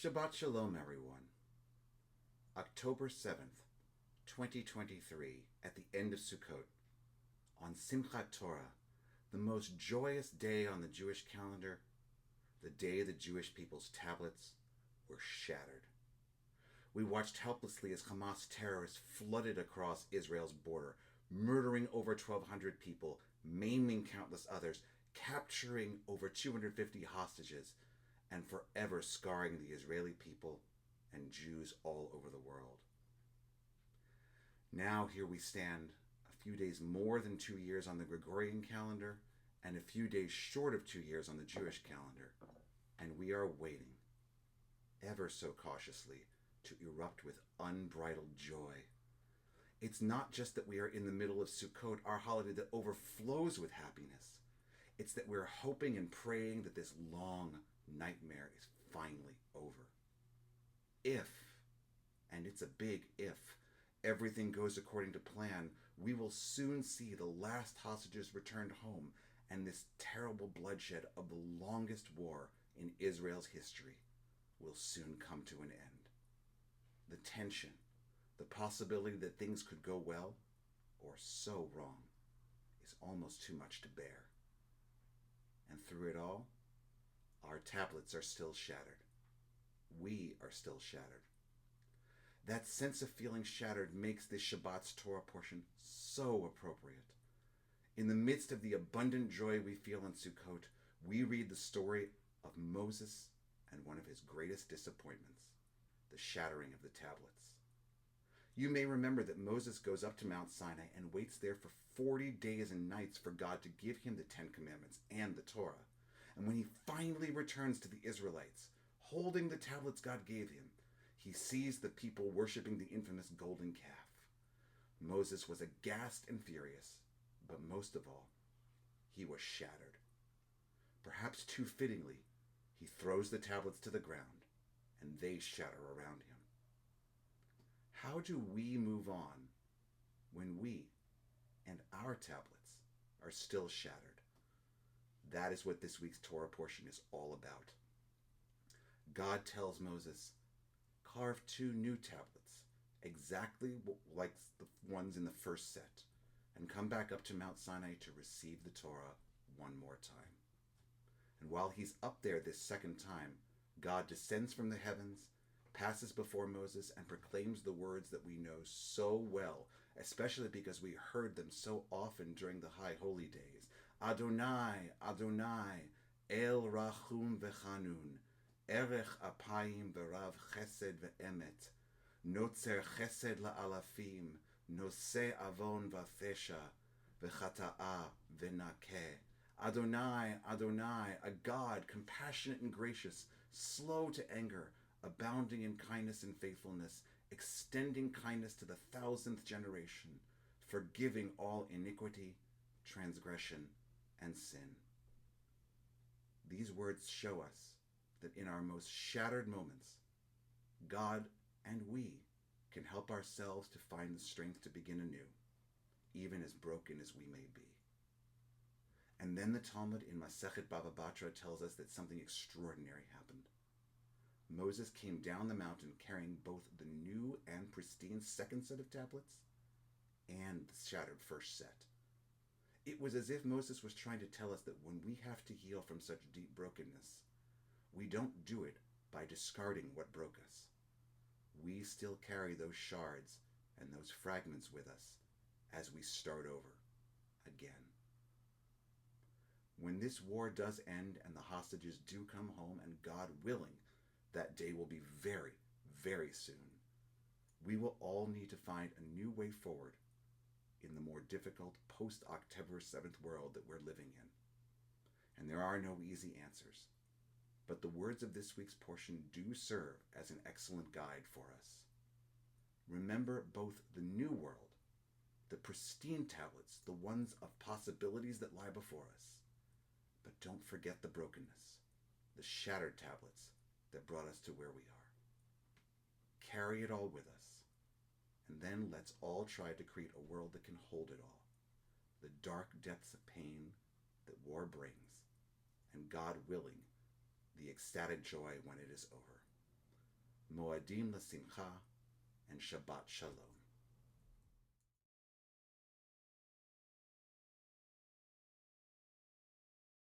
Shabbat Shalom, everyone. October 7th, 2023, at the end of Sukkot, on Simchat Torah, the most joyous day on the Jewish calendar, the day the Jewish people's tablets were shattered. We watched helplessly as Hamas terrorists flooded across Israel's border, murdering over 1,200 people, maiming countless others, capturing over 250 hostages, and forever scarring the Israeli people and Jews all over the world. Now here we stand, a few days more than 2 years on the Gregorian calendar, and a few days short of 2 years on the Jewish calendar, and we are waiting, ever so cautiously, to erupt with unbridled joy. It's not just that we are in the middle of Sukkot, our holiday that overflows with happiness. It's that we're hoping and praying that this long nightmare is finally over. If, and it's a big if, everything goes according to plan, we will soon see the last hostages returned home and this terrible bloodshed of the longest war in Israel's history will soon come to an end. The tension, the possibility that things could go well or so wrong is almost too much to bear. And through it all, our tablets are still shattered. We are still shattered. That sense of feeling shattered makes this Shabbat's Torah portion so appropriate. In the midst of the abundant joy we feel in Sukkot, we read the story of Moses and one of his greatest disappointments, the shattering of the tablets. You may remember that Moses goes up to Mount Sinai and waits there for 40 days and nights for God to give him the 10 Commandments and the Torah. And when he finally returns to the Israelites, holding the tablets God gave him, he sees the people worshiping the infamous golden calf. Moses was aghast and furious, but most of all, he was shattered. Perhaps too fittingly, he throws the tablets to the ground, and they shatter around him. How do we move on when we and our tablets are still shattered? That is what this week's Torah portion is all about. God tells Moses, carve 2 new tablets, exactly like the ones in the first set, and come back up to Mount Sinai to receive the Torah one more time. And while he's up there this second time, God descends from the heavens, passes before Moses, and proclaims the words that we know so well, especially because we heard them so often during the High Holy Days. Adonai, Adonai, El Rachum V'Chanun, Erech Apayim V'Rav Chesed V'Emet, Notzer Chesed La'alafim, Noseh Avon V'Fesha, V'Chata'a V'Nakeh. Adonai, Adonai, a God compassionate and gracious, slow to anger, abounding in kindness and faithfulness, extending kindness to the 1,000th generation, forgiving all iniquity, transgression, and sin. These words show us that in our most shattered moments, God and we can help ourselves to find the strength to begin anew, even as broken as we may be. And then the Talmud in Masechet Bava Batra tells us that something extraordinary happened. Moses came down the mountain carrying both the new and pristine second set of tablets and the shattered first set. It was as if Moses was trying to tell us that when we have to heal from such deep brokenness, we don't do it by discarding what broke us. We still carry those shards and those fragments with us as we start over again. When this war does end and the hostages do come home, and God willing, that day will be very, very soon, we will all need to find a new way forward in the more difficult post-October 7th world that we're living in. And there are no easy answers, but the words of this week's portion do serve as an excellent guide for us. Remember both the new world, the pristine tablets, the ones of possibilities that lie before us, but don't forget the brokenness, the shattered tablets that brought us to where we are. Carry it all with us, and then let's all try to create a world that can hold it all, the dark depths of pain that war brings, and God willing, the ecstatic joy when it is over. Moadim L'Simcha, and Shabbat Shalom.